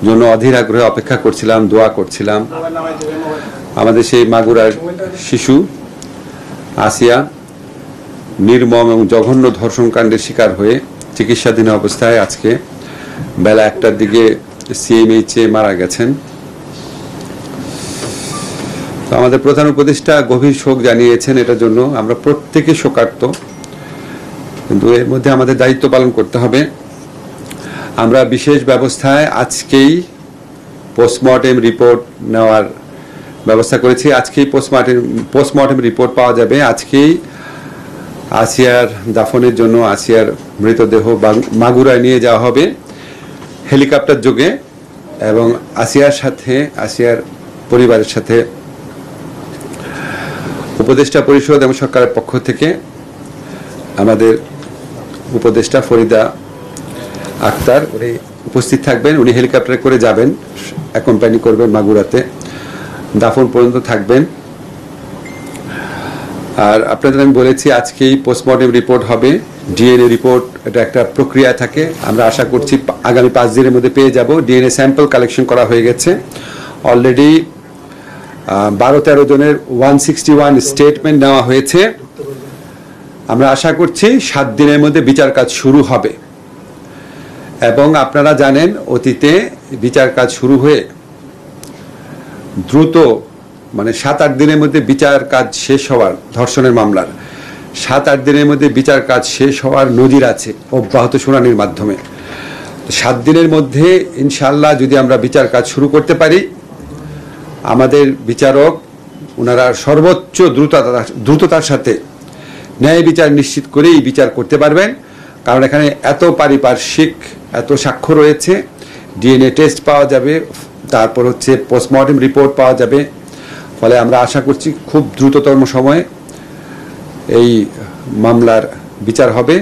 জন্য অধীর আগ্রহে অপেক্ষা করছিলাম, দোয়া করছিলাম। আমাদের সেই মাগুরার শিশু আসিয়া নির্মম এবং জঘন্য ধর্ষণকাণ্ডের শিকার হয়ে চিকিৎসাধীন অবস্থায় আজকে বেলা 1টার দিকে সিএমএইচে মারা গেছেন। তো আমাদের প্রধান উপদেষ্টা গভীর শোক জানিয়েছেন, এটার জন্য আমরা প্রত্যেকে শোকার্ত, কিন্তু এর মধ্যে আমাদের দায়িত্ব পালন করতে হবে। আমরা বিশেষ ব্যবস্থায় আজকেই পোস্টমর্টেম রিপোর্ট নেওয়ার ব্যবস্থা করেছি। আজকেই পোস্টমর্টেম রিপোর্ট পাওয়া যাবে। আজকেই আসিয়ার দাফনের জন্য আসিয়ার মৃতদেহ মাগুরায় নিয়ে যাওয়া হবে হেলিকপ্টার যোগে, এবং আসিয়ার পরিবারের সাথে উপদেষ্টা পরিষদ এবং সরকারের পক্ষ থেকে আমাদের উপদেষ্টা ফরিদা আক্তার উনি উপস্থিত থাকবেন। উনি হেলিকপ্টারে করে যাবেন, অ্যাকম্পানি করবেন মাগুরাতে, দাফন পর্যন্ত থাকবেন। আর আপনাদের আমি বলেছি আজকেই পোস্টমর্টেম রিপোর্ট হবে, ডিএনএ রিপোর্ট, এটা একটা প্রক্রিয়া থাকে। আমরা আশা করছি আগামী 5 দিনের মধ্যে পেয়ে যাব। ডিএনএ স্যাম্পল কালেকশন করা হয়ে গেছে অলরেডি। 12-13 জনের 161 স্টেটমেন্ট নেওয়া হয়েছে। আমরা আশা করছি 7 দিনের মধ্যে বিচার কাজ শুরু হবে। এবং আপনারা জানেন অতীতে বিচার কাজ শুরু হয়ে দ্রুত, মানে 7-8 দিনের মধ্যে বিচার কাজ শেষ হওয়ার, ধর্ষণের মামলার 7-8 দিনের মধ্যে বিচার কাজ শেষ হওয়ার নজির আছে অব্যাহত শুনানির মাধ্যমে। 7 দিনের মধ্যে ইনশাআল্লাহ যদি আমরা বিচার কাজ শুরু করতে পারি, আমাদের বিচারক ওনারা সর্বোচ্চ দ্রুততার সাথে ন্যায় বিচার নিশ্চিত করেই বিচার করতে পারবেন। কারণ এখানে এত পারিপার্শ্বিক, এত সাক্ষ্য রয়েছে, ডিএনএ টেস্ট পাওয়া যাবে, তারপর হচ্ছে পোস্টমর্টেম রিপোর্ট পাওয়া যাবে। ফলে আমরা আশা করছি খুব দ্রুততম সময়ে এই মামলার বিচার হবে।